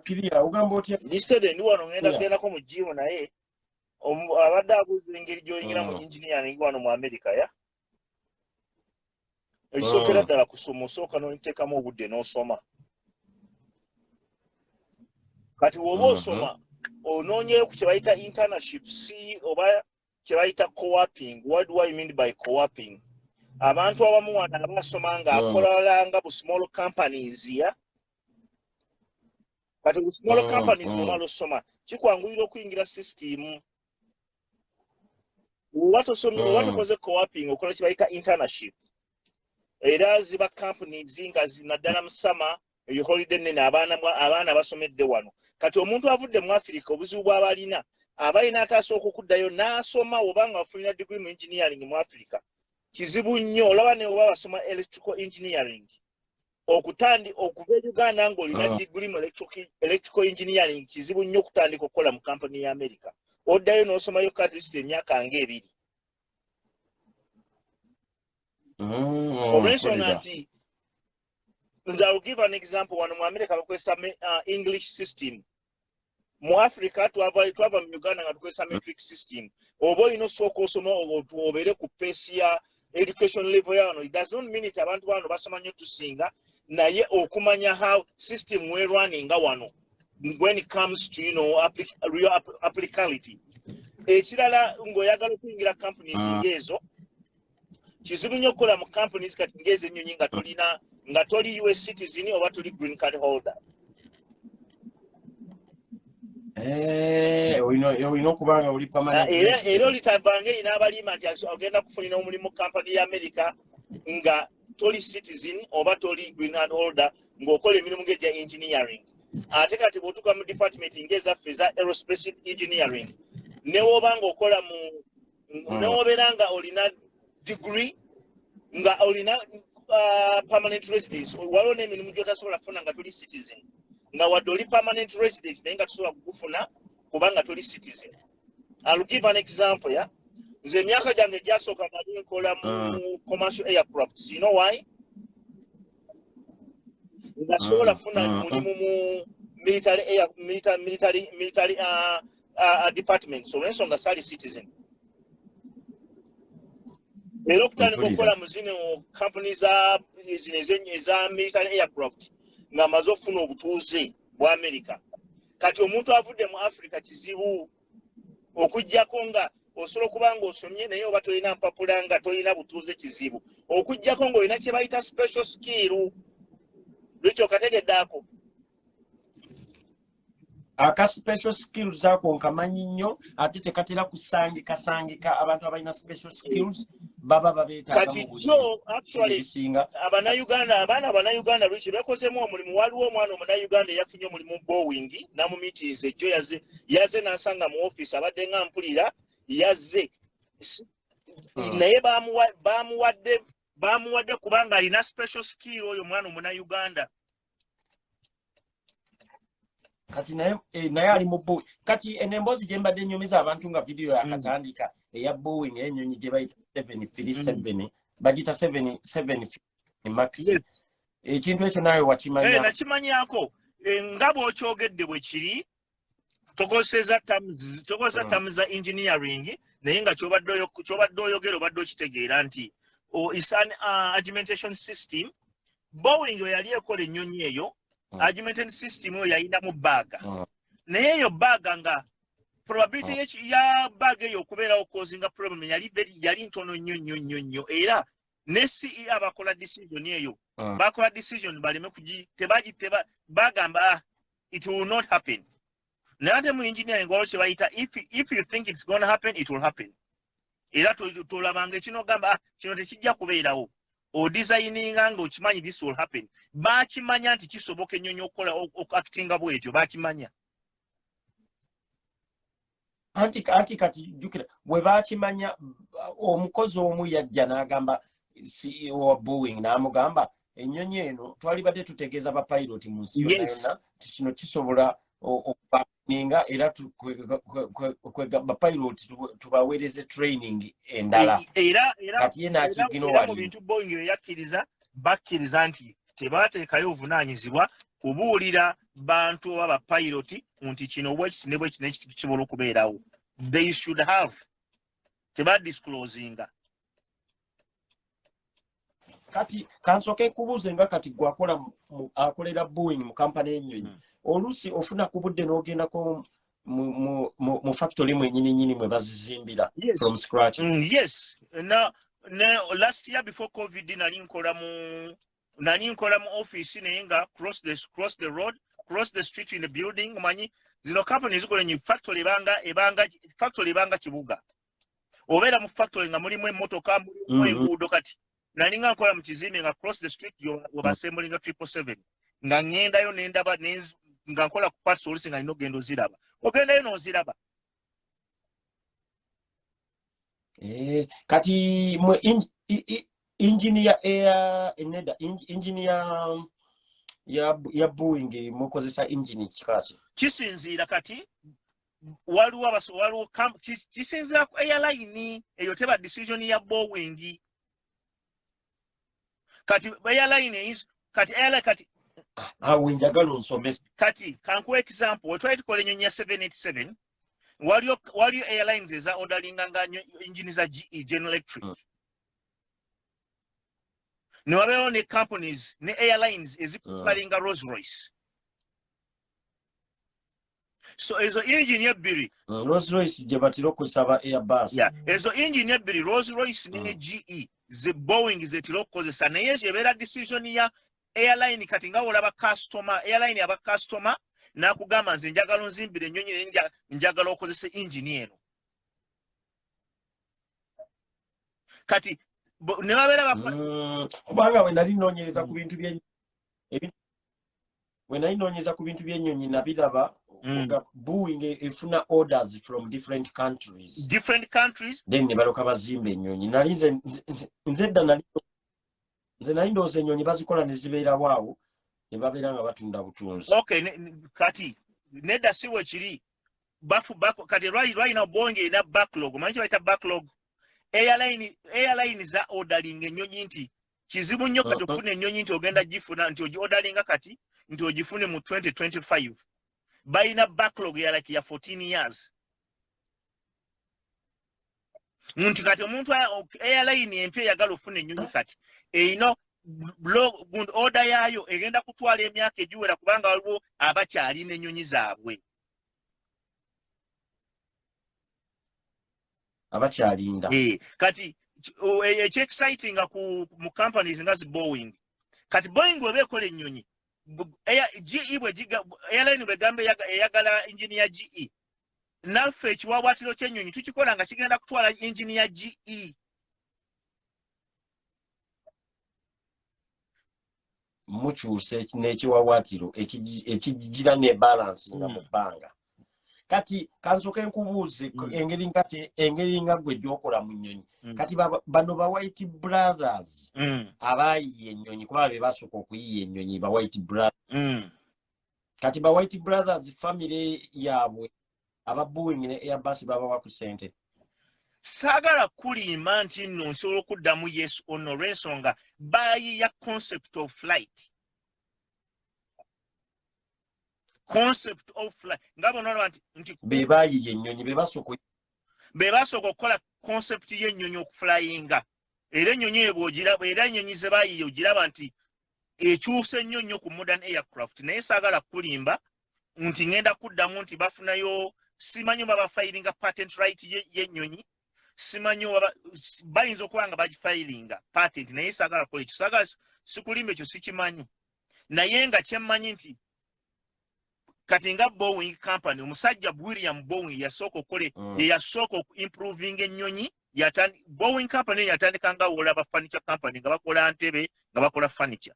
Kiria ugamba otya instead ndi wano ngenda kugendako mu gym naye abadde abuuza engeri gy'oyingira mu engineering wano mu America ya ekisookera ddala kusoma osooka n'oteekamu obudde n'osoma kati woba osoma onoonyeyo ku kye bayita internship oba kye bayita co-working. What do I mean by co-working? Abantu abamu wano abasoma ng'akola nga bu small companies ya kati bu small companies bw'omala osoma kikwanguyira okuyingira system. Watokoze co-working okola kye bayita internship era ziba companies nga naddala mu summer eyo holiday nene abaana basomedde wano kati omuntu avudde mu Africa obuzibu bw'abalina abalina ataasa okukuddayo n'asoma oba nga bafunira degree mu engineering mu Africa kizibu nnyo olaba ne oba basoma electrical engineering okuva e Uganda ng'olina degree mu electrical engineering kizibu nnyo okutandika okukola mu company ya America oddayo n'osomayo at least emyaka nga 2 olw'ensonga nti nze I'll give an example wano mu America bakozesa English system mu Africa twava mu Uganda nga tukozesa metric system oba olina osooka osoma obeere ku pace ya education level ya wano it does not mean nti abantu bano basoma nnyo tusinga naye okumanya how system werwaninga wano when it comes to real applicability ekirala ng'oyagala okuyingira companies ng'ezo kizibu nnyo okukola mu companies kati ng'ezo ennyonyi nga toli US citizen oba toli green card holder. Olina okuba nga oli permanent. Era olitabange n'abalima nti ogenda kufunira omulimu company ya America nga toli citizen oba toli green card holder ng'okola emirimu ng'egya engineering. Ate kati bw'otuuka mu department ng'ezaffe eza aerospace engineering ne woba ng'okola ne wobeera nga olina degree nga olina permanent residence waliwo n'emirimu gy'otasobola kufuna nga toli citizen nga wadde oli permanent resident naye nga tosobola kugufuna kubanga toli citizen. I'll give an example ya nze emyaka gyange gyasooka nali nkola mu commercial aircrafts. You know why? Nga sobola kufuna mulimu mu military department so olw'ensonga saali citizen. Era okutandika okukola mu zino company eza military aircraft nga amaze okufuna obutuuze bwa America. Kati omuntu avudde mu Africa kizibu okujjako nga osobola okuba nga osomye naye oba tolina mpapula nga tolina butuuze kizibu okujjako ng'olina kye bayita special skill. Lwekyo okategedde ako aka special skills ako nkamanyi nnyo ate tekatera kusangika abantu abalina special skills baba babeetaaga kati kyo actually abaana Abannayuganda lwekyo bekozemu omulimu. Waliwo omwana Omunayuganda eyafunye omulimu Boeing namu meetings ejjo yazze n'asanga mu office abadde nga mpulira yazze naye bamuwadde kubanga alina special skill oyo omwana Omunayuganda. Kati naye ali mu Boeing. Kati enemboozi gye mbadde nnyumiza abantu nga video yakatandika eya Boeing ennyonyi gye bayita 737 bagita 750 max. Ekintu ekyo nawe wakimanya? Nakimanyako nga bw'okyogedde bwe kiri tokozesa terms za engineering naye nga kyobadde oyogera obadde okitegeera nti is an argumentation system. Boeing yali ekola ennyonyi eyo argumentation system oyo yayinamu baaga naye eyo baaga nga probability ya baaga eyo okubeerawo causinga problem yali ntono nnyo era ne CEO abakola decision eyo bakola decision baleme bagamba it will not happen. Naye ate mu engineering waliwo kye bayita if you think it's going to happen it will happen. Era tolabanga ekino gamba kino tekijja kubeerawo odesigninga ng'okimanyi this will happen. Bakimanya nti kisoboka ennyonyi okukola okuactinga bwetyo bakimanya. Anti kati jjukira bwe bakimanya omukozi omu yajja n'agamba CEO wa Boeing n'amugamba ennyonyi eno twalibadde tutegeeza bapayiroti mu nsi yonna ti kino kisobola okubaninga era bapayiroti tubaweereze training endala. Kati ye n'akigino wali mu bintu Boeing yakkiriza bakkiriza nti tebateekayo obuvunaanyizibwa kubuulira bantu aba pilot nti kino bwekiti ne bwekiti n'ekiti kisobola okubeerawo. They should have tebadisclosinga. Kati kansoke kubuuze nga kati gwakola akolera Boeing mu kampani y'ennyonyi. Oluusi ofuna ku budde n'ogendako mu factory mwennyini mwe bazizimbira from scratch. Yes. Now last year before COVID nali nkola mu office naye nga cross the road, cross the street in the building. Omanyi zino companies zikola nnyo factory ebanga kibuga. Obeera mu factory nga mulimu emmotoka mulimu enguudo kati. Nali nga nkola mu kizimbe nga cross the street webasemblinga 777 nga ngendayo nendaba nga nkola ku parts olusi nga nina ogenda oziraba. Ogendayo n'oziraba. Kati mwe engineer engineer ya Boeing mukozesa engine kikaki? Kisinziira kati waliwo kisinziira ku airline eyo teba decision ya Boeing. Kati airline kati njagala onsomesa. Kati kankuwa example wetwali tukola ennyonyi ya 787 waliyo airlines eza orderinganga nga engine za GE General Electric. Ne wabeewo ne companies ne airlines ezikubalinga Rolls Royce. So ezo engine ebbiri Rolls Royce gye batira okusaba Airbus. Ezo engine ebbiri Rolls Royce ne GE ze Boeing zetira okukozesa naye ebeera decision ya airline kati nga olaba customer airline aba customer nakugamba nze njagala nzimbire ennyonyi njagala okozesa engine eno. Kati ne babeera kubanga we nali noonyereza ku bintu by'ennyonyi nabiraba nga Boeing efuna orders from different countries. Then ne baloka bazimba ennyonyi. Nali nze nali ndowooza ennyonyi bazikola ne zibeera waawo ne babeera nga batunda butunzi. Okay, kati nedda si we kiri. Kati right now Boeing erina backlog. Manyi kye bayita backlog? Airline za ordering ennyonyi nti kizibu nnyo kati okufuna ennyonyi nti ogenda gifuna nti ogi-orderinga kati nti ogifune mu 2025. Balina backlog ya like ya 14 years. Nti kati omuntu airline empya eyagala ofuna ennyonyi kati erina order yaayo egenda kutwala emyaka egiwera kubanga waliwo abakyalina ennyonyi zaabwe. Abakyalinda. Kati exciting mu companies nga zi Boeing. Kati Boeing weba ekola ennyonyi GE airline bwegamba eyagala engine ya GE. Naffe ekiwawaatiro ky'ennyonyi tukikola nga kigenda kutwala engine ya GE. Mukyuse n'ekiwawaatiro ekigira ne balance nga mu bbanga. Kati kansoke nkubuuze engeri nga gwe gy'okola mu nnyonyi. Kati bano ba White Brothers abaayiye ennyonyi kuba be basooka okuyiya ennyonyi ba White Brothers. Kati ba White Brothers family yaabwe aba Boeing ne Airbus babawa ku ssente. Saagala kulimba nti nno nsobola okuddamu yes or no olw'ensonga baayiya concept of flight. Concept of flight. Ngabo nolwa nti be baayiye ennyonyi be basooka okukola concept y'ennyonyi okuflyinga. Era ennyonyi era ennyonyi ze baayiye ogiraba nti ekyuse nnyo ku modern aircraft. Naye saagala kulimba nti ngenda kuddamu nti bafunayo simanyi baba filinga patent right y'ennyonyi. Simanyi bayinza okuba nga bagifilinga patent naye saagala kukola ekyo. Saagala sikulimba ekyo sikimanyi. Naye nga kyemmanyi nti kati nga Boeing company omusajja William Boeing yasooka improving ennyonyi. Boeing company yatandika nga olaba furniture company nga bakola ntebe nga bakola furniture.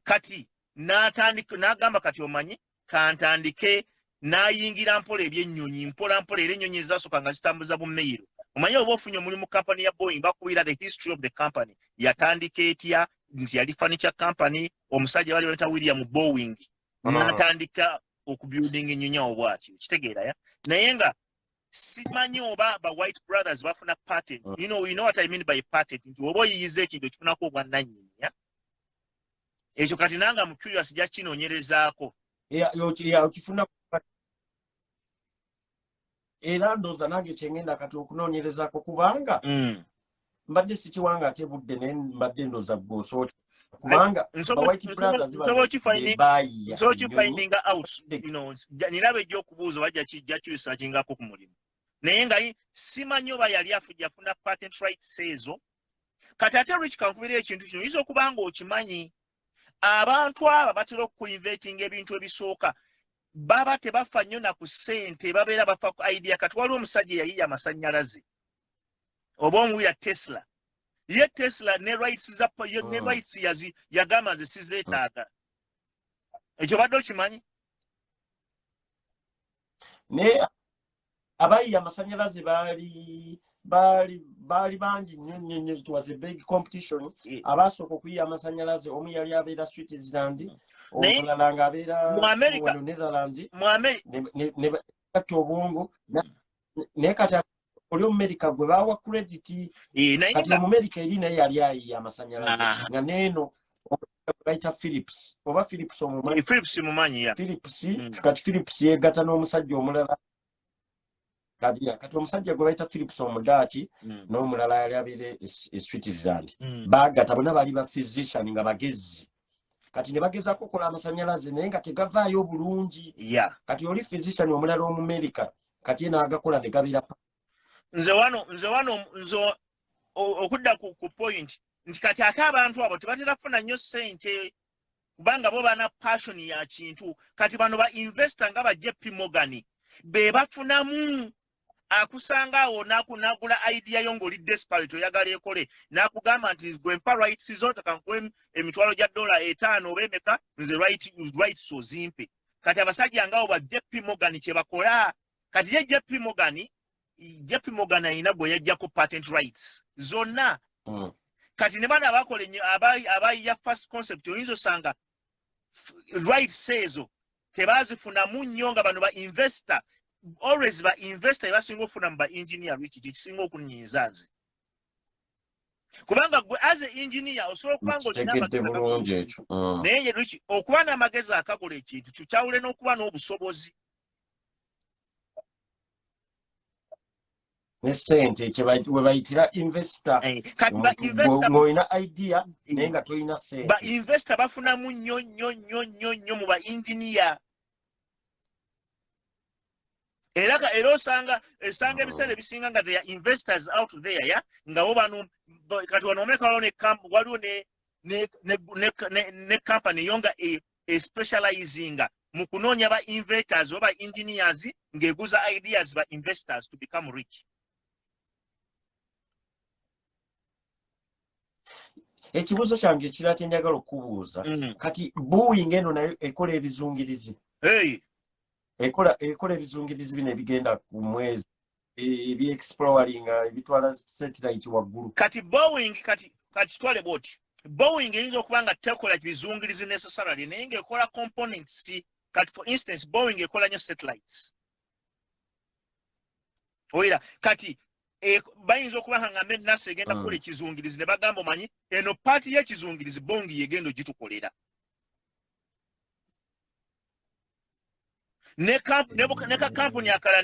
Kati n'agamba kati omanyi kantandike n'ayingira mpola ebyennyonyi mpola era ennyonyi ezasooka nga zitambuza bummeyiro. Omanyi oba ofunye omulimu company ya Boeing bakubira the history of the company. Yatandika etya nti yali furniture company omusajja bali bayita William Boeing. N'atandika okubuilding ennyonyi awo bw'atyo. Kitegeera ya? Naye nga simanyi oba ba White Brothers bafuna patent. You know what I mean by patent. Nti oba oyiyiza ekintu ekifunako obwannannyini. ekyo kati nanga mu curious ja kinoonyerezaako okifuna era ndooza nange kyengenda kati okunoonyerezaako kubanga mbadde sikiwanga ate budde naye mbadde ndooza gwoso kubanga white brothers finding out niraba ejyokubuuza oba jja kirisagingako ku mulimu naye nga simanyi oba yali yafuna patent rights ezo kati ate rich kankubira ekintu kino oyinza okuba nga okimanyi abantu aba batera okuinvetinga ebintu ebisooka baba tebafa nnyo na ku ssente babeera bafa ku idea kati waliwo omusajja eyayiya amasannyalaze oba omuwira Tesla ye Tesla ne rights yagamba nze sizeetaaga ekyo badde okimanyi ne abayiya amasannyalaze baali bangi nnyo it was a big competition abasooka okuyiya amasannyalaze omu yali abeera Switzerland omulala ng'abeera mu Netherlands ne kati obwongo naye kati oli Omumerika gwe baawa credit kati Omumerika eri naye yali ayiya amasannyalaze nga neeno bayita Philips oba Philips omumanyi Philips kati Philips yeegatta n'omusajja omulala kati omusajja gwe bayita Philips omudaaki n'omulala yali abeera e Switzerland baagatta bonna baali ba physician nga bagezi kati ne bagezaako okukola amasannyalaze naye nga tegavaayo bulungi kati oli physician omulala Omumerika kati ye n'agakola ne gabeera nze wano okudda ku point nti kati ate abantu abo tebatera kufuna nnyo ssente kubanga bo bana passion ya kintu kati bano ba investor nga ba JP Morgan be bafunamu akusanga awo n'agula idea yo ng'oli desperate oyagala ekole n'akugamba nti gwe mpa rights zo takankuwe emitwalo gya $5 oba emeka nze rights ozimpe kati abasajja ngaawo ba JP Morgan kye bakola kati ye JP Morgan alina gwe yajjako patent rights zonna kati ne bana abakola abayiya first concept oyinza osanga rights ezo tebazifunamu nnyo nga bano ba investor always ba investor basinga okufuna mu ba engineer rich kisinga okunnyiza nze kubanga gwe as a engineer osobola okuba nga kitegedde bulungi ekyo naye rich okuba n'amagezi akakola ekintu kikyawule n'okuba n'obusobozi ne ssente we bayitira investor ng'olina idea naye nga tolina ssente ba investor bafunamu nnyo mu ba engineer era osanga ebiseera ebisinga nga they are investors out there nga bo bano kati wano Amerika waliwo ne company yo nga specializing mu kunoonya ba inventors oba engineers ng'eguza ideas ba investors to become rich. Ekibuuzo kyange ekirala kye njagala okubuuza kati Boeing eno nayo ekola ebizungirizi ekola ebizungirizi bino ebigenda ku mwezi ebyexploring ebitwala satellite waggulu kati Boeing kati kitwale bwoti Boeing eyinza okuba nga tekola bizungirizi necessarily naye ng'ekola components kati for instance Boeing ekola nnyo satellites oyira kati bayinza okuba nga ngambe NASA egenda kukola ekizungirizi ne bagamba omanyi eno paati y'ekizungirizi Boeing yegenda ogitukolera ne kampuni akalala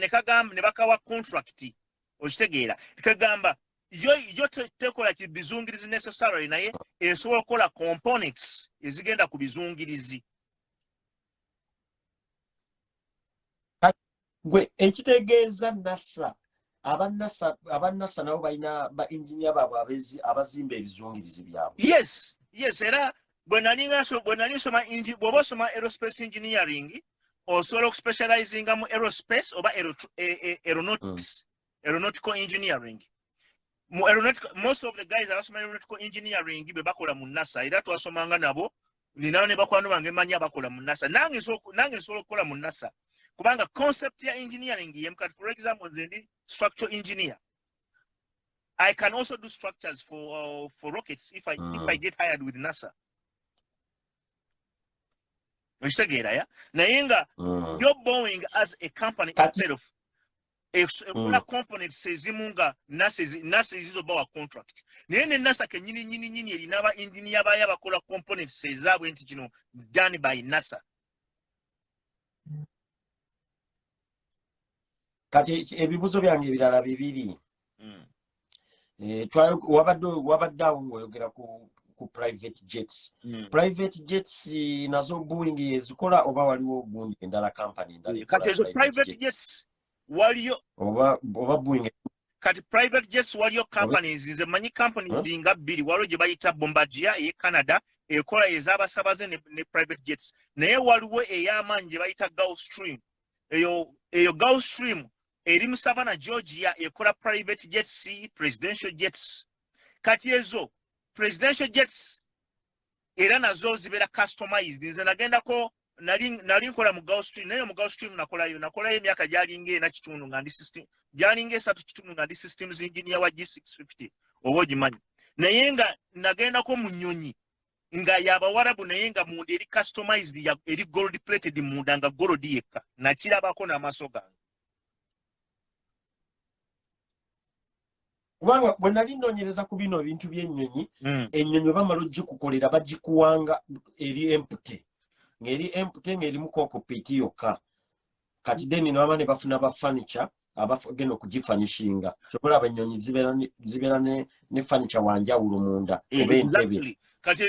ne bakawa contract okitegeera tekagamba yo tekola bizungirizi necessarily naye esobola okukola components ezigenda ku bizungirizi gwe ekitegeeza NASA abanasa nabo balina ba engineer baabwe abazimba ebizungirizi byabwe yes era bwe nali nsoma bw'oba osoma aerospace engineering osobola okuspecializinga mu aerospace oba aeronautical engineering mu most of the guys abasoma aeronautical engineering be bakola mu NASA era twasomanga nabo ninawo ne bakwano bange manyi abakola mu NASA nange nsobola okukola mu NASA kubanga concept ya engineering yemukati for example nze ndi structural engineer I can also do structures for rockets if I get hired with NASA okitegeera ya naye nga yo Boeing as a company itself ekola components ezimu nga nasa ezizobawa contract naye ne nasa kenyini erina aba engineer bayo abakola components ezaabwe nti kino done by nasa. Kati ebibuzo byange ebirala bibiri. Wabadde awo ng'oyogera ku private jets. Private jets nazo Boeing ezikola oba waliwo gundi endala company endala kati ezo private jets waliyo oba Boeing. Kati private jets waliyo companies nze manyi companies nga bbiri waliwo gye bayita Bombardier ye Canada ekola ez'abasabaze ne private jets naye waliwo ey'amaanyi gye bayita Gulfstream eyo Gulfstream eri mu Savannah Georgia ekola private jets presidential jets kati ezo presidential jets era nazo zibeera customized nze nagendako nali nkola mu Gulfstream naye mu Gulfstream nakolayo emyaka gyalinga ena kitundu nga ndi system gyalinga esatu kitundu nga ndi systems engineer wa G650 oba ogimanyi naye nga nagendako mu nnyonyi nga yabawarabu naye nga munda eri customized eri gold plated munda nga gold yekka nakirabako n'amaaso gange. Kubanga bwe nali nnoonyereza ku bino ebintu by'ennyonyi ennyonyi bamala ogikukolera bagikuwanga eri empute ng'eri empute ng'erimu cockpit yokka kati deni nababa ne bafuna ba furniture abagenda okugifanishinga tobolaba ennyonyi zibeera ne furniture wanjawulo munda oba entebe. Kati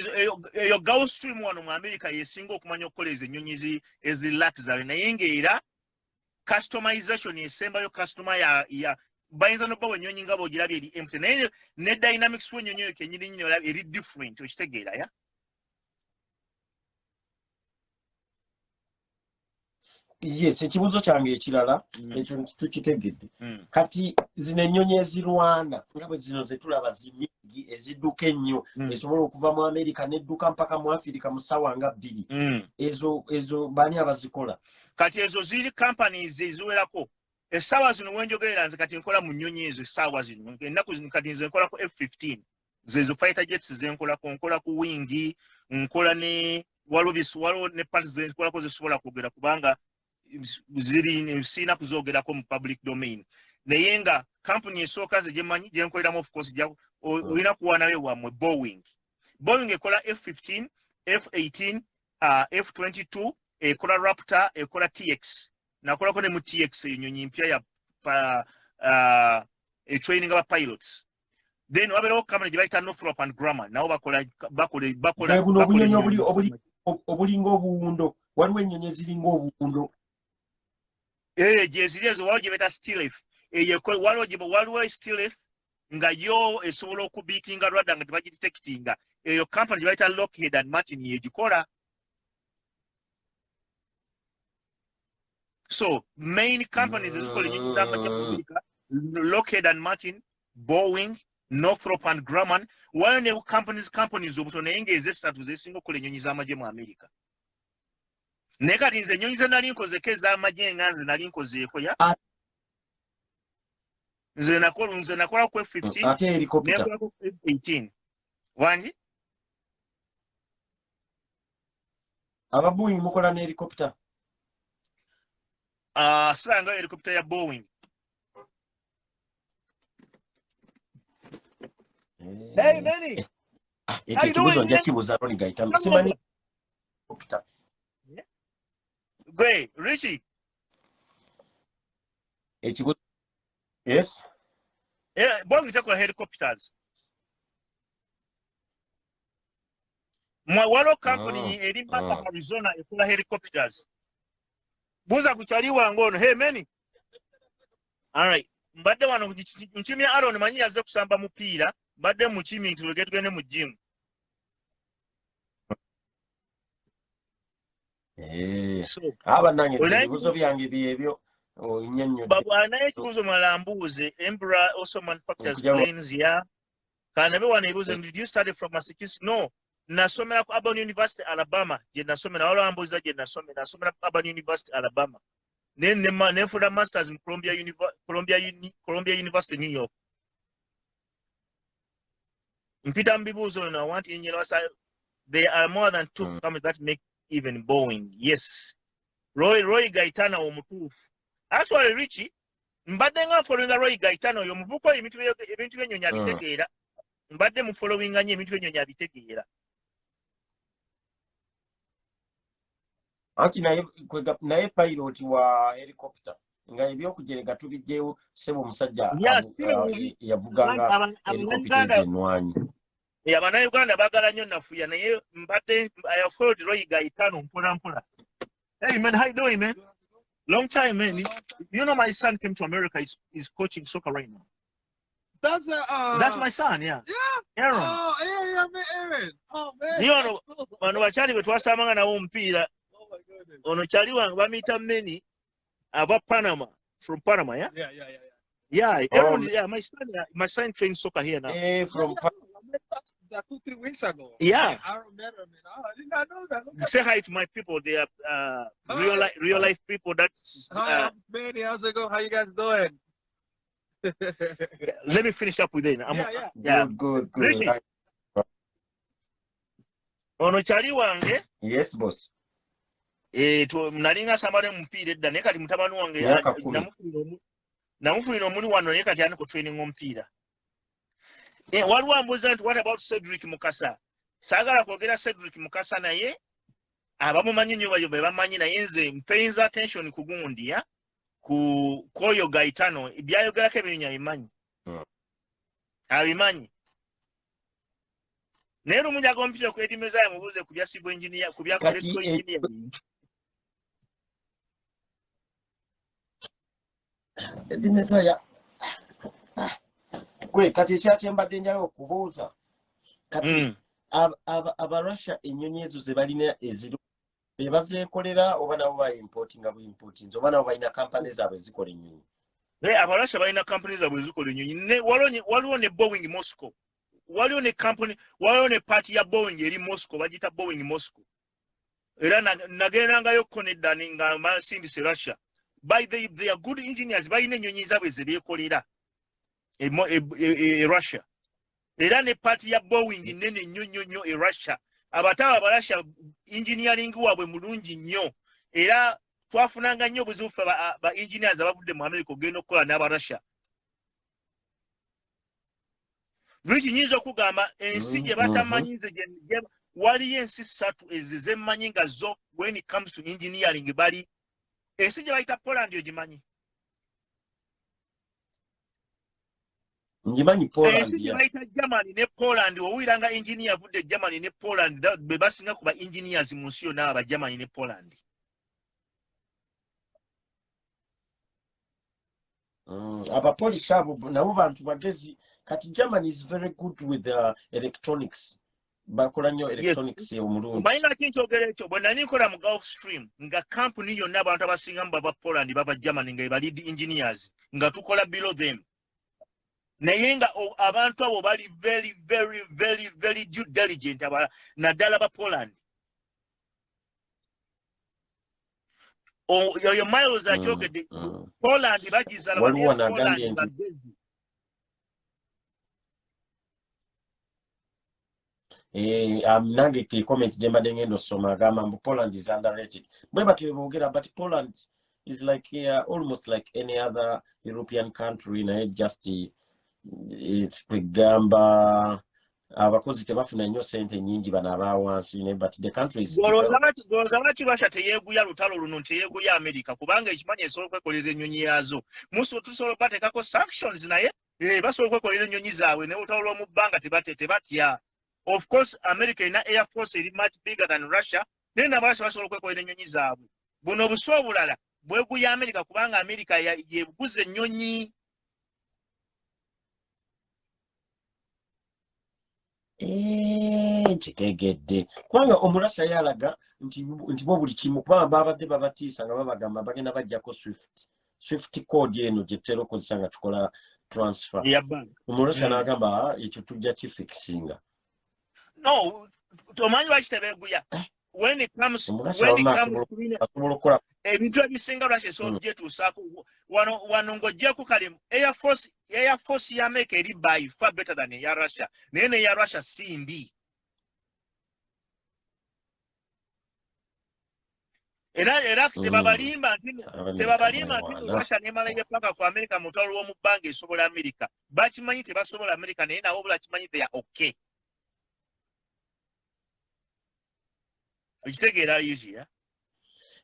eyo Gulfstream wano mu America yesinga okumanya okukola ezo ennyonyi eziri luxury naye ng'era customization esembayo customer ya bayinza n'obbawo ennyonyi nga bw'ogirabye eri empty naye ne dynamics w'ennyonyi eyo kennyini nnyo eri different okitegeera ya. Yes, ekibuzo kyange ekirala ekyo tukitegedde. Kati zino ennyonyi ezirwana nga bwe zino ze tulaba zinyingi ezidduka ennyo esobola okuva mu America n'edduka mpaka mu Africa mu ssaawa nga 2 ezo baani abazikola? Kati ezo ziri companies eziwerako essaawa zino wenjogerera nze kati nkola mu nnyonyi ezo essaawa zino ennaku zino kati nze nkola ku F-15 zezo fighter jets zenkolako nkola ku wing nkola ne waliwo ne parts zenkolako zisobola kwogera kubanga ziri sina kuzogerako mu public domain naye nga company esooka ze gyemanyi gyenkoleramu of course olina kuwanayo wamwe Boeing ekola F-15 F-18 F-22 ekola Raptor ekola TX nakolako ne mu TX ennyonyi mpya ya training aba pilots then wabeerawo company gye bayita Northrop and Grumman nabo bakola buno obunyonyi obulinga obuwundo waliwo ennyonyi eziringa obuwundo gyeziri ezo waliwo gye beta Stealth waliwo Stealth nga yo esobola okubiitinga radar nga tebagidetectinga eyo company gye bayita Lockheed and Martin yegikola. So main companies ezikola ennyonyi z'amagye mu America Lockheed and Martin, Boeing, Northrop and Grumman waliwo ne companies obutono naye ng'ezessatu zesinga okukola ennyonyi z'amagye mu America. Naye kati nze ennyonyi ze nali nkozeko ez'amagye nga nze nali nkozeeko ya nze nakola ku F-15 ate helicopter nekola ku F-18 wangi aba Boeing mukola ne helicopter sanga helicopter ya Boeing hey Manny ekyo kibuzo nja kibuza Ronnie Gaita simanyi helicopter Gwe, Richie. Yes. Boeing itakola helicopters. Waliwo company eri Mata Arizona ekola helicopters. Buza ku kyali wange ono. Hey Manny. All right. Mbadde wano nchimya Aaron manyi yazze kusamba mupiira. Mbadde mu chimi nti tugende mu gym. Abanange ebibuzo byange byebyo onyannyo babwana ekibuzo malambuze Embraer also manufactures planes ya kanabe wana ebibuzo did you study from Massachusetts? No, nasomera ku Auburn University Alabama je nasomera wala ambuza je nasomera ku Auburn University Alabama nefuna masters mu Columbia University New York. Mpita mbibuzo na want in Lwasa there are more than 2 companies that make even Boeing. Yes. Roy Gaitana omutuufu. Actually Richie mbadde nga followinga Roy Gaetano oyo muvuko ebintu by'ennyonyi abitegeera mbadde mu followinga nnyo ebintu by'ennyonyi abitegeera anti naye pilot wa helicopter nga ebyokujerega tubijjeewo sebo omusajja yavuganga helicopter ez'ennwanyi Abannayuganda baagala nnyo nafuya naye mbadde I followed Roy Gaetano mpola. Hey man, how you doing, man? Long time, man. You know my son came to America. He's coaching soccer right now. That's my son, yeah. Yeah. Aaron. Oh, yeah, man, Aaron. Oh man. You know, bano bachali betwasamanga nawo omupiira. Oh my goodness. Ono chali wange bamita many aba Panama, from Panama, yeah? Yeah, Aaron, yeah, my son trains soccer here now. From that 2-3 weeks ago. Yeah. I remember, man. Oh, I did not know that. Say hi to my people. They are real life people. That's hi, Manny. How's it going? How you guys doing? Let me finish up with it. Yeah. Good. Really? Ono chali wange. Yes, boss. Nalinga samale mupiira edda naye kati mutabani wange namufunira omuli wano naye kati ani ku training omupiira. Waliwo ambuuza nti what about Cedric Mukasa? Saagala kwogera Cedric Mukasa naye abamumanyi nnyo bayo be bamanyi naye nze mpeyinza attention ku gundi ku Koyo Gaetano byayogerako ebinyonyi abimanyi. Abimanyi. Naye lumu njaga omupiira ku Eddie Mezaya mubuuze ku bya civil engineer ku bya electrical engineering. Eddie Mezaya gwe kati ekyatembadde njala okubuuza kati abarussia ennyonyi ezo ze balina eziro be bazeekolera oba nabo baimportinga buimportinze oba nabo balina kampani zaabwe zikola ennyonyi. Abarussia balina kampani zaabwe zikola ennyonyi. Waliwo ne Boeing Moscow. Waliwo ne company, waliwo ne party ya Boeing eri Moscow bagita Boeing Moscow. Era nagendangayo konedani nga masindise Russia. They are good engineers. Balina ennyonyi zaabwe ze beekolera. Russia. Era ne party ya Boeing nene nnyo e Russia. Abatawa Russia engineering waabwe mulungi nnyo. Era twafunanga nnyo obuzibu ba engineers abavudde mu America ogenda okukola n'aba Russia. Lwaki nyinza okugamba ensi gye batamanyi nze waliyo ensi 3 ezo ze mmanyi nga zo when it comes to engineering bali ensi gye bayita Poland ogimanyi. Njimanyi Poland ya. Bayita Germany ne Poland owiranga engineer avudde Germany ne Poland be basinga kuba engineers mu nsi yonna aba Germany ne Poland. Aba Polish abo nabo bantu bagezi kati Germany is very good with electronics. Bakola nnyo electronics omulungi. Bayina kinkyogera ekyo bwe nali nkola mu Gulf Stream nga company yonna abantu abasinga baba Poland baba Germany nga ba lead engineers nga tukola below them. Naye nga abantu abo bali very due diligent naddala ba Poland. Oyo Miles akyogedde Poland bagizala waliwo nagambye nti nange ke comment gye mbadde ngenda osoma agamba mbu Poland is underrated. Bwe batyo boogera but Poland is like almost like any other European country naye just it's kwegamba abakozi tebafuna nnyo sente nyingi bano abawansi but the country is goloza lwaki Russia teyeeguya lutalo luno teyeeguya America kubanga ekimanyi esobola okwekolera ennyonyi yaazo tusobola okubateekako sanctions naye basobola okwekolera ennyonyi zaabwe naye olutalo lw'omu bbanga tebatya. Of course America ina air force eri much bigger than Russia naye n'abarussia basobola okwekolera ennyonyi zaabwe. Buno obusu obulala bweguya America kubanga America yeeguza ennyonyi. Nkitegedde kubanga omurussia yalaga nti bo buli kimu kubanga babadde babatiisa nga babagamba bagenda bajjako swift code eno gye tutera okozesa nga tukola transfer. Omurussia n'agamba ekyo tujja kifikisinga. No, tomanyi lwaki tebeeguya. When it comes ebintu ebisinga Russia so gyetuusaako wano ng'oggyeko kale Air Force ya America eri by far better than eya Russia naye neya Russia si mbi. era tebabalimba nti Russia nemala yepaka ku America mutwalo w'omu bbanga esobola America bakimanyi tebasobola America naye nabo bula kimanyi they are okay ekitegeera easy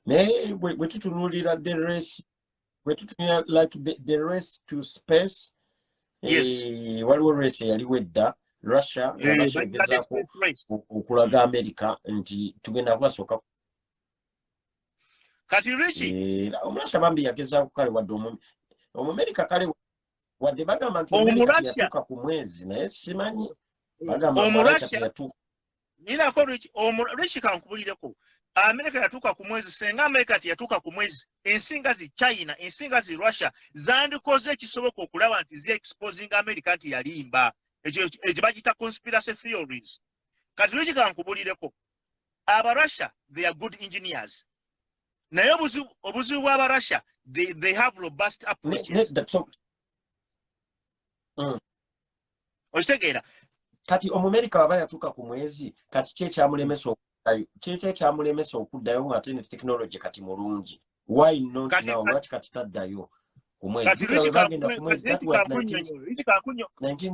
naye bwe tutunulira the race bwe tutunulira like the race to space waliwo race yaliwo edda Russia nga bagezaako okulaga America nti tugenda kubasooka kati Richie Omurussia bambi yagezaako kale wadde Omumerika kale wadde bagamba nti Omumerika teyatuuka ku mwezi naye simanyi bagamba Omurussia teyatuuka nirako Richie kankubulireko America yatuuka ku mwezi senga America teyatuuka ku mwezi ensinga zi China ensinga zi Russia zandikoze ekisoboka okulaba nti zi exposing America nti yalimba ekyo bagita conspiracy theories kati Richie kankubulireko aba Russia they are good engineers naye obuzibu bw'aba Russia they have robust approaches okitegeera kati Omumerika baba yatuuka ku mwezi kati kyekyamulemesa okuddayo ng'ate ne technology kati mulungi why not now lwaki kati taddayo ku mwezi bagenda ku mwezi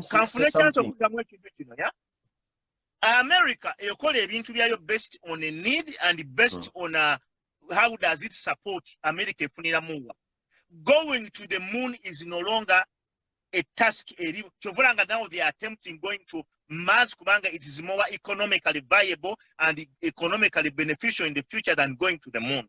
kanfune chance okuddamu ekintu kino ya America ekola ebintu byayo based on a need and based on a how does it support America efuniramuwa going to the moon is no longer a task kyovulanga now they are attempting going to Mars kubanga it is more economically viable and economically beneficial in the future than going to the moon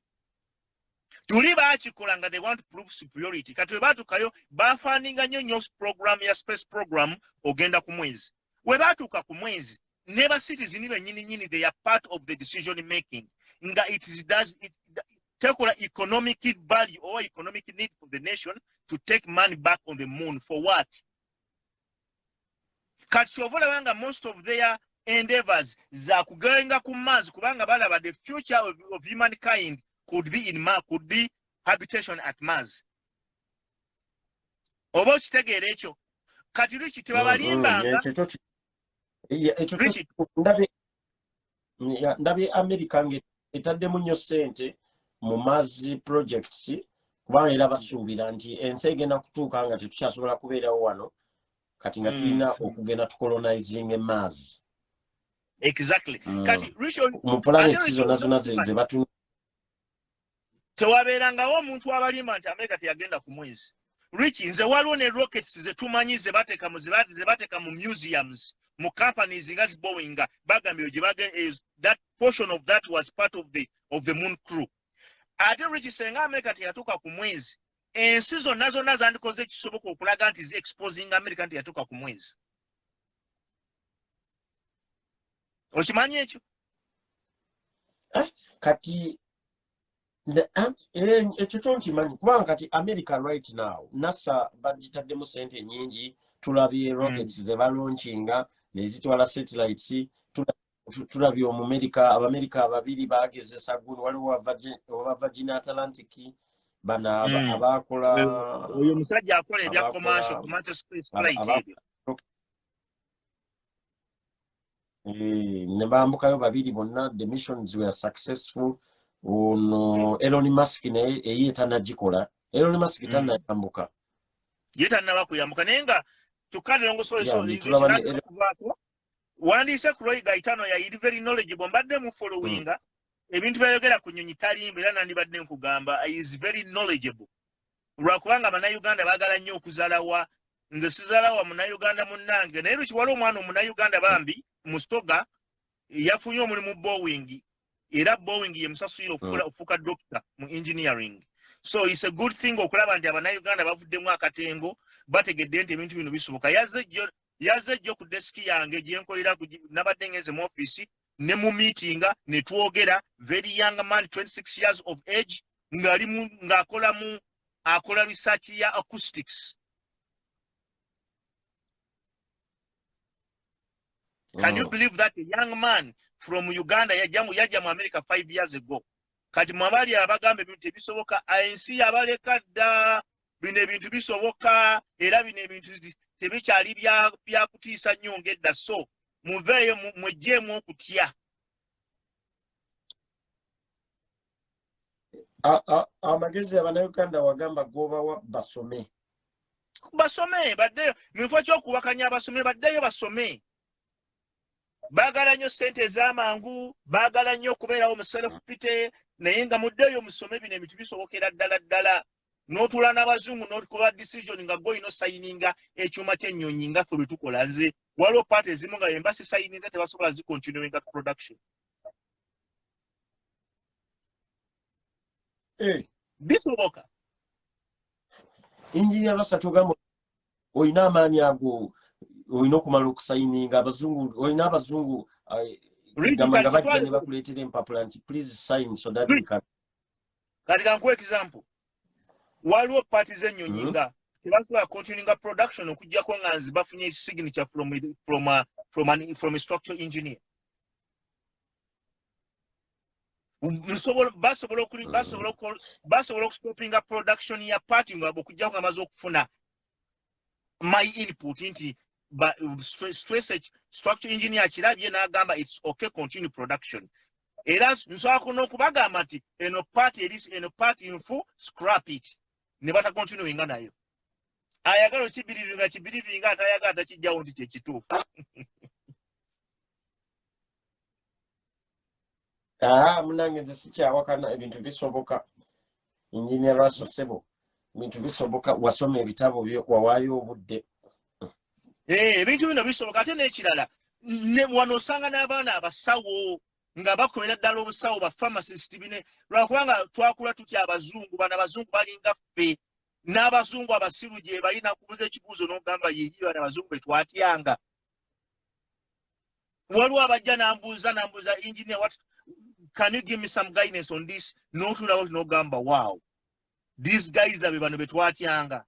tuli baakikolanga they want to prove superiority kati we baatukayo bafandinga nnyo program ya space program ogenda ku mwezi we baatuuka ku mwezi ne ba citizen bennyini they are part of the decision making nga take economic value or economic need for the nation to take money back on the moon for what? Kati ovolabanga most of their endeavors za kugenga ku Mars kubanga balaba the future of humankind could be in Mars, could be habitation at Mars. Oba okitegeera ekyo kati Richie tebabalimbanga ndabye America etaddemu nnyo ssente mu Mars projects kubanga era basuubira nti ensi egenda kutuuka nga tetukyasobola kubeerawo wano kati nga tulina okugenda tucolonizing Mars. Exactly. Kati mu planets zonna ze batu tewabeerangawo omuntu abalimba nti America teyagenda ku mwezi. Richie nze waliwo ne rockets ze tumanyi ze bateeka mu museums mu companies nga zi Boeing bagambye gye bagenda that portion of that was part of the moon crew. Ate Richie senga America teyatuuka ku mwezi ensi zonna zandikoze ekisoboka okulaga nti zi exposing America nti yatuuka ku mwezi. Okimanyi ekyo? Kati ekyo tonkimanyi kubanga kati America right now NASA bagitaddemu sente nyingi tulabye rockets ze balauncinga nezitwala satellites tulabye Abamerika ababiri bagezesa guno waliwo owa Virgin Atlantic bana abakola oyo musajja akola ebya commercial space flight ebyo ne bambukayo babiri bonna the missions were successful. Ono Elon Musk naye eye tanagikola. Elon Musk tanayambuka. Ye tanaba kuyambuka naye nga tukanelongosoleso wandiise ku Roy Gaetano yali very knowledgeable mbadde mu followinga ebintu byayogera ku Nnyonyi talimba era nandibadde nkugamba is very knowledgeable lwakubanga Bannayuganda baagala nnyo okuzaalawa nze sizaalawa Munnayuganda munnange naye lukiwala omwana Omunnayuganda bambi mu Stoga yafunye omulimu Boeing era Boeing ye musasuyira ofuuka doctor mu engineering so it's a good thing okulaba nti Abannayuganda bavuddemu akatengo bategedde nti ebintu bino bisoboka yazze ejjo ku deski yange gye nkolera nabadde ngenze mu office ne mu meeting ne twogera very young man 26 years of age akola research ya acoustics. Can you believe that a young man from Uganda yajja mu America 5 years ago? Kati mwabali abagamba ebintu tebisoboka ensi yabaleka dda bino ebintu bisoboka era bino ebintu tebikyali byakutiisa nnyo ng'edda so muveeyo mwejjeemu okutya. amagezi abannayuganda wagamba gobawa basome baddeyo mufo ky'okubakanya abasome baddeyo basome baagala nnyo ssente ez'amangu baagala nnyo okubeerawo mu self-pity naye nga muddeyo musome bino ebitu bisobokera ddala n'otuula n'abazungu n'otukola decision nga goyina osayininga ekyuma ky'ennyonyi nga ffe bwe tukola nze waliwo paati ezimu nga embasi sayiniza tebasobola zicontinuinga production bisoboka Engineer Lwasa tugamba oyina amaanyi ago oyina okumala okusayininga abazungu oyina abazungu gamba nga bajja ne bakuleetera empapula nti please sign so that we can kati kankuwa example waliwo paati z'ennyonyi nga tebasobola continuinga production okuggyako nga nzi bafunye signature from a structural engineer basobola okustopinga production ya paati nga okuggyako nga amaze okufuna my input nti structural engineer akirabye n'agamba it's okay continue production era nsobola n'okubagamba nti eno paati nfu scrap it ne batakontinuinga nayo ayagala okibirivinga atayagala takijjawo nti kyekituufu munange nze sikyawakana ebintu bisoboka Engineer Lwasa ssebo ebintu bisoboka wasoma ebitabo byo wawaayo obudde ebintu bino bisoboka ate n'ekirala wano osanga n'abaana abasawo nga bakolera ddala obusawo ba pharmacist bine lwakubanga twakula tutya abazungu bano abazungu balinga ffe n'abazungu abasiru gye balina kubuza ekibuuzo n'ogamba yeeyi bano abazungu be twatyanga waliwo abajja nambuuza engineer what can you give me some guidance on this n'otuulawo n'ogamba wow these guys labe bano be twatyanga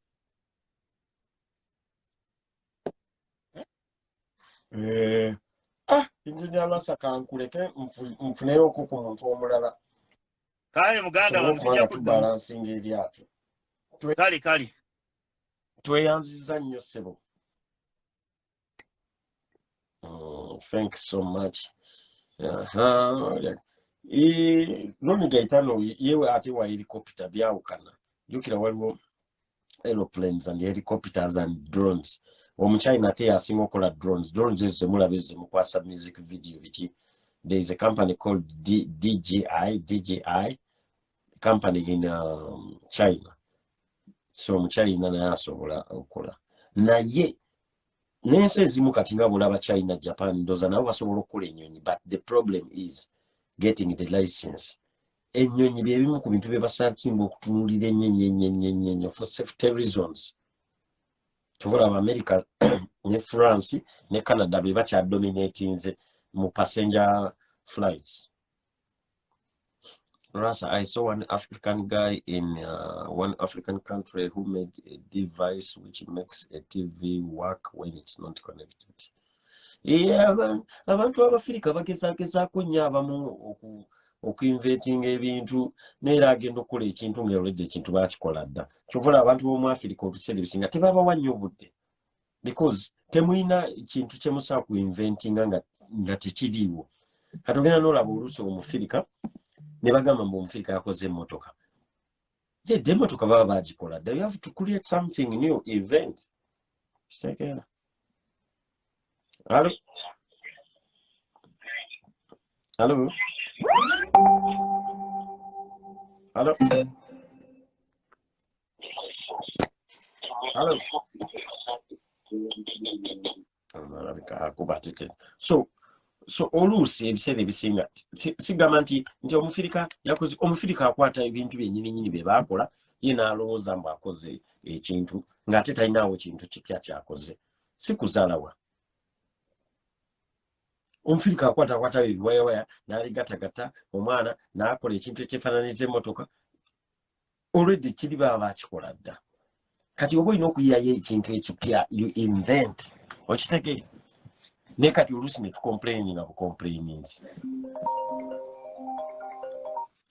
Engineer Lwasa kankuleke nfuneyo ku muntu omulala kale muganda wange tujja kubalansinga eryato kale tweyanziza nnyo ssebo thank you so much noni gaitano yewe ate wa helicopter byawukana jukira waliwo aeroplanes and helicopters and drones omuchina ate yasinga okola drones ezo zemulaba zemukwasa music video biki there is a company called DJI company in China so omuchina naye asobola okola naye n'ensi ezimu kati nga bulaba China Japan ndoza nabo basobola okukola ennyonyi but the problem is getting the license ennyonyi byebimu ku bintu bye basakinga okutunulira ennyenyenyenyenyenyo for safety reasons tuvola America ne France ne Canada be bakya dominating mu passenger flights. Rasa, I saw one African guy in one African country who made a device which makes a TV work when it's not connected. Yeah, abantu abafirika bagezaako nnyo abamu okuinventing ebintu neera agenda okukola ekintu ng'olwedde ekintu bakikola dda. Kyovula abantu b'omu Africa obiseera ebisinga tebabawa nnyo obudde because temulina kintu kye musobola kuinventinga nga tekiriiwo. Kati ogenda n'olaba oluusi Omufirika ne bagamba mbu Omufirika yakoze emmotoka. The emmotoka baba bagikola dda. You have to create something new, event. Kitegeera. Hello? Hello? Hello? Hello? So oluusi ebiseera ebisinga sigamba nti Omufirika yakoze Omufirika akwata ebintu byennyini bye baakola ye n'alowooza mbu akoze ekintu ng'ate talinaawo kintu kipya kyakoze si kuzaalawa. Omufirika akwata ebiwayawaya n'aligatagata omwana n'akola ekintu ekyefaananiza emmotoka already kiri baba bakikola dda. Kati oba olina okuyiyayo ekintu ekipya you invent okitegeera ne kati oluusi ne tucomplaininga bucomplainings.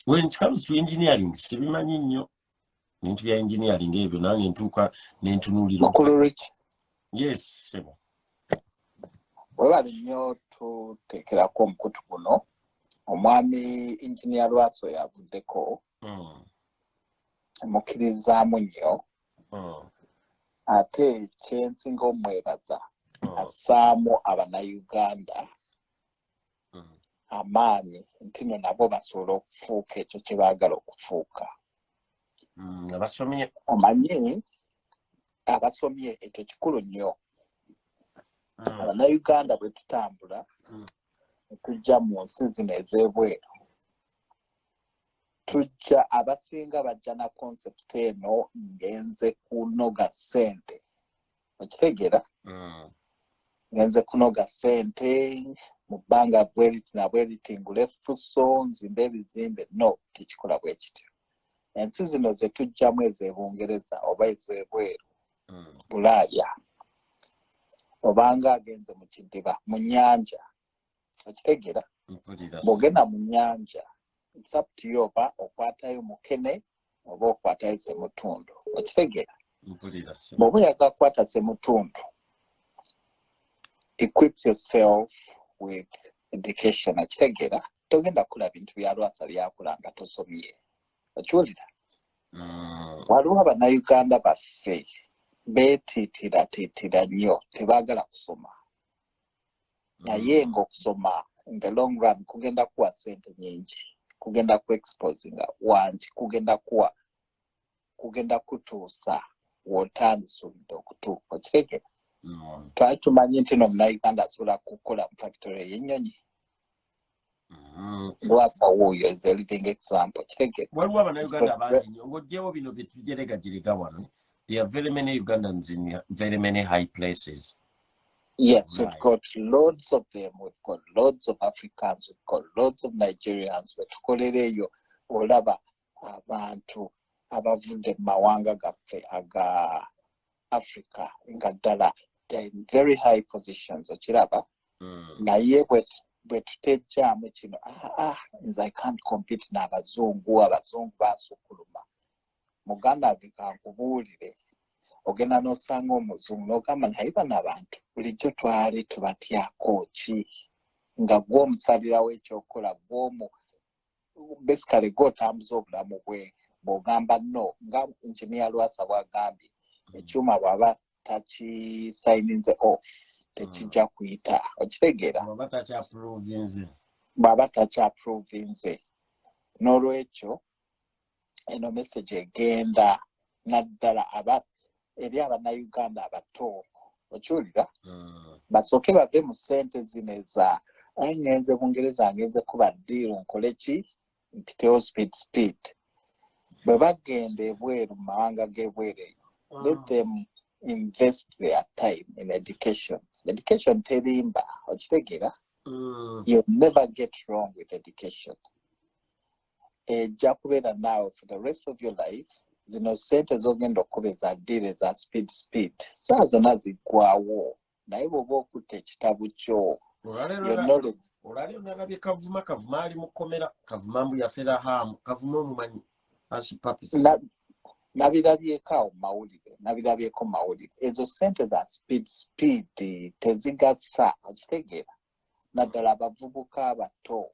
When it comes to engineering sibimanyi nnyo bintu bya engineering ebyo nange ntuuka n'entunuulira. Yes sebo. Webale nnyo tuteekerako omukutu guno omwami Engineer Lwasa yavuddeko mukirizaamu nnyo ate kyensinga omwebaza assaamu Abannayuganda amaanyi nti no nabo basobola okufuuka ekyo kye baagala okufuuka. Abasomye omanyi abasomye ekyo kikulu nnyo. Abannayuganda bwe tutambula ne tujja mu nsi zino ez'ebweru, tujja abasinga bajja na concept eno ngenze kunoga ssente. Okitegeera? Ngenze kunoga ssente mu bbanga bweriti na bweriti ngula effuso nzimbe ebizimbe. No, tekikola bwe kityo. Ensi zino ze tujjamu ez'Ebungereza oba ez'ebweru, Bulaaya, obanga agenze mu kidiba mu nnyanja. Okitegeera? Bw'ogenda mu nnyanja, it's up to you oba okwatayo mukene oba okwatayo ssemutundu. Okitegeera? Bw'oba oyagala kukwata ssemutundu, equip yourself with education. Okitegeera? Togenda kula bintu bya Lwasa byakula nga tosomye. Okiwulira? Waliwo Abannayuganda baffe beetiitira nnyo, tebaagala kusoma. Naye ng'okusoma in the long run kugenda kuwa ssente nnyingi, kugenda ku exposinga wangi, kugenda kutuusa w'otandisubidde okutuuka. Okitegeera? Twali tumanyi nti n'Omunnayuganda asobola kukola mu factory ey'ennyonyi. Lwasa wuuyo is a living example. Kitegeera? Waliwo Abannayuganda abangi nnyo ng'oggyewo bino bye tujeregajeriga wano. There are very many Ugandans in very many high places. Yes, we've got loads of them. We've got loads of Africans. We've got loads of Nigerians. Wetukolereyo olaba abantu abavudde mu mawanga gaffe aga Africa nga ddala they're in very high positions. Okiraba? Naye bwe tutejjaamu kino, nze I can't compete n'abazungu, abazungu baasukuluma. Muganda ge kankubuulire, ogenda n'osanga omuzungu n'ogamba naye bano abantu bulijjo twali tubatyako ki, nga gw'omusalirawo ekyokukola basically gw'otambuza obulamu bwe. Bw'ogamba no, nga Engineer Lwasa bw'agambye, ekyuma bw'aba takisayininze off tekijja kuyita. Okitegeera? Bw'aba takyaprovinze. N'olwekyo eno message egenda naddala eri Abannayuganda abato. Okiwulira? Basooke bave mu ssente zino eza ngenze Bungereza ngenze kuba ddiiro nkole ki mpitewo speed. Bwe bagenda ebweru mu mawanga g'ebweru eyo, let them invest their time in education. Education terimba. Okitegeera? You'll never get wrong with education. Ejja kubeera naawe for the rest of your life. Zino ssente z'ogenda okuba eza ddiiro eza speed saa zonna ziggwawo, naye bw'oba okutta ekitabo kyo your knowledge. Olwali nalabye Kavuma ali mu kkomera. Kavuma mbu yafera hamu. Kavuma omumanyi asipapisi. Nabirabyeko mu mawulire. Ezo ssente za speed tezigasa. Okitegeera? Naddala abavubuka abato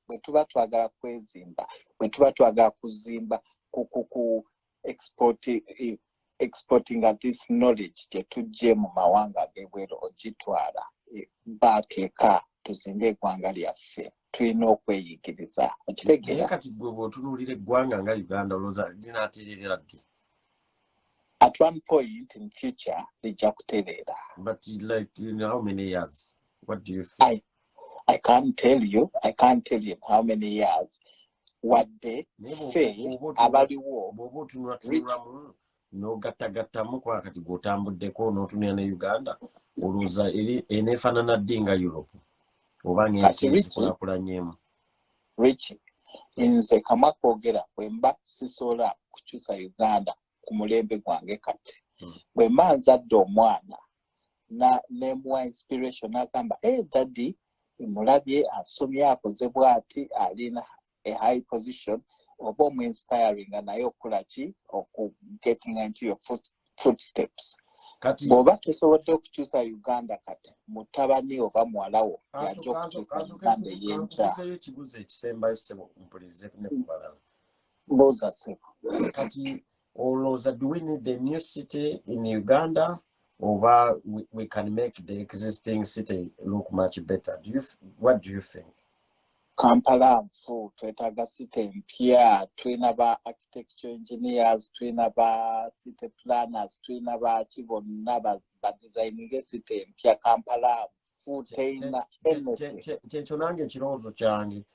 bwe tuba twagala kwezimba, bwe tuba twagala kuzimba ku exporting this knowledge gye tujje mu mawanga ag'ebweru ogitwala bakeeka tuzimbe eggwanga lyaffe. Tulina okweyigiriza. Okitegeera? Kati gwe bw'otunuulira eggwanga nga Uganda olowooza linaatereera ddi? At one point in future lijja kutereera. But like in how many years? What do you think? I can't tell you in how many years. Wadde ffe abaliwo bw'oba otunulatunulamu n'ogattagattamu kwa kati gw'otambuddeko n'otunula ne Uganda, olowooza eneefaanana ddi nga Europe oba ng'ensi ezikulaakulanyeemu? Rich, nze kamwa koogera bwe mba sisobola kukyusa Uganda ku mulembe gwange kati. Bwe mba nzadde omwana nemuwa inspiration n'agamba daddy mulabye asomye akoze bw'ati alina a high position, oba omu-inspiring naye okukola ki getting into your footsteps. Bw'oba tosobodde okukyusa Uganda kati mutabani oba muwalawo yajja okukyusa Uganda ey'enkya. Ekibuzo ekisembayo ssebo mpulirize ne kubalala. Mbuuza ssebo. Kati olowooza, do we need the new city in Uganda, or we can make the existing city look much better? What do you think? Kampala nfu twetaaga city mpya, tulina ba architecture engineers, tulina ba city planners, tulina baki bonna badesigninga city mpya. Kampala nfu teyina anything. Kyekyo nange ekirowoozo kyange.